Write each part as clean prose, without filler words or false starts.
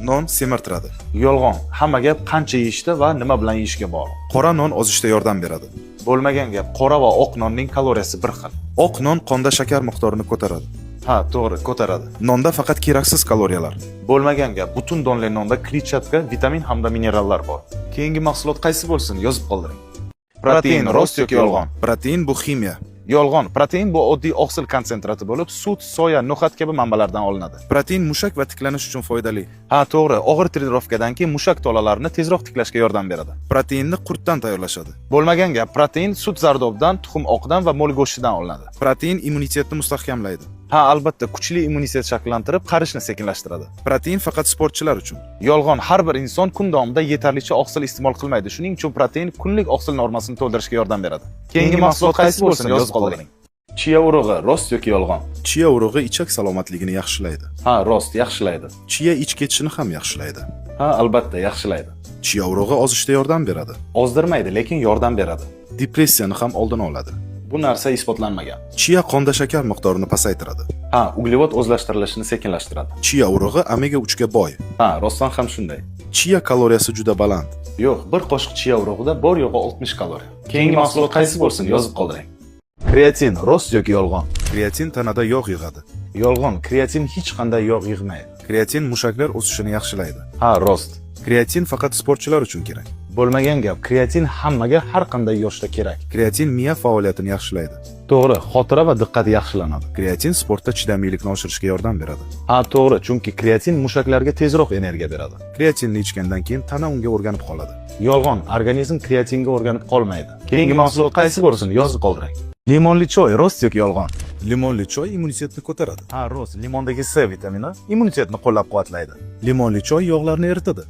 Non semirtiradi. Yolg'on. Hamma gap qancha yeyishda va nima bilan yeyishga bog'liq. Qora non ozishda yordam beradi. Bo'lmagan gap. Qora va oq nonning kaloriyasi bir xil. Oq non qonda shakar miqdorini ko'taradi. Ha, to'g'ri, ko'taradi. Nonda faqat keraksiz kaloriyalar. Bo'lmagan gap. Butun donli nonda kletchatka, vitamin hamda minerallar bor. Keyingi mahsulot qaysi bo'lsin? Yozib qoldiring. Protein rost yoki yolg'on? Protein bu ximiya. Yolg'on. Protein bu oddiy oqsil konsentrati bo'lib, sut, soya, no'xat kabi manbalardan olinadi. Protein mushak va tiklanish uchun foydali. Ha, to'g'ri. Og'ir trenirovkadan keyin mushak tolalarini tezroq tiklashga yordam beradi. Proteinni qurtdan tayyorlashadi. Bo'lmagan gap. Protein sut zardobdan, tuxum oqidan va mo'l go'shtidan olinadi. Protein immunitetni mustahkamlaydi. Ha, albatta, kuchli immunitet shakllantirib, qarishni sekinlashtiradi. Protein faqat sportchilar uchun. Yolg'on. Har bir inson kun davomida yetarlicha oqsil iste'mol qilmaydi. Shuning uchun protein kunlik oqsil normasini to'ldirishga yordam beradi. Keyingi mahsulot qaysi bo'lsin? Yozib qoldiring. Chia urug'i rost yoki yolg'on? Chia urug'i ichak salomatligini yaxshilaydi. Ha, rost, yaxshilaydi. Chia ich ketishini ham yaxshilaydi. Ha, albatta, yaxshilaydi. Chia urug'i ozishda yordam beradi. Ozdirmaydi, lekin yordam beradi. Depressiyani ham oldini oladi. Bu narsa isbotlanmagan. Chia qonda shakar miqdorini pasaytiradi. Ha, uglevod o'zlashtirilishini sekinlashtiradi. Chia urug'i omega 3 ga boy. Ha, rostdan ham shunday. Chia kaloriyasi juda baland. Yo'q, bir qoshiq chia urug'ida bor yo'g'i 60 kaloriya. Keyingi mahsulot qaysi bo'lsin? Yozib qoldiring. Kreatin rost yoki yolg'on? Kreatin tanada yog' yig'adi. Yolg'on. Kreatin hech qanday yog' yig'maydi. Kreatin mushaklar o'sishini yaxshilaydi. Ha, rost. Kreatin faqat sportchilar uchun kerak. Bo'lmagan gap. Kreatin hammaga har qanday yoshda kerak. Kreatin miya faoliyatini yaxshilaydi. To'g'ri, xotira va diqqat yaxshilanadi. Kreatin sportda chidamlilikni oshirishga yordam beradi. Ha, to'g'ri, chunki kreatin mushaklarga tezroq energiya beradi. Kreatinni ichgandan keyin tana unga o'rganib qoladi. Yolg'on. Organizm kreatinga o'rganib qolmaydi. Keyingi mahsulot qaysi bo'lsin? Yozib qoldiring. Limonli choy rost yoki yolg'on? Limonli choy immunitetni ko'taradi. Ha, rost. Limondagi C vitamini immunitetni qo'llab-quvvatlaydi. Limonli choy yog'larni eritadi.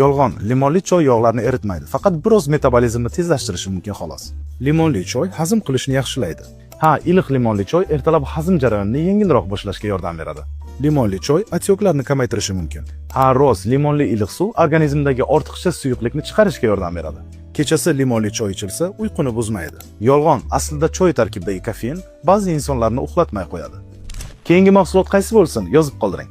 Yolg'on. Limonli choy yog'larni eritmaydi. Faqat biroz metabolizmni tezlashtirishi mumkin xolos. Limonli choy hazm qilishni yaxshilaydi. Ha, iliq limonli choy ertalab hazm jarayonini yengilroq boshlashga yordam beradi. Limonli choy otyoqlarni kamaytirishi mumkin. Ha, rost. Limonli iliq suv organizmdagi ortiqcha suyuqlikni chiqarishga yordam beradi. Kechasi limonli choy ichilsa, uyquni buzmaydi. Yolg'on. Aslida choy tarkibidagi kofein ba'zi insonlarni uxlatmay qo'yadi. Keyingi mahsulot qaysi bo'lsin? Yozib qoldiring.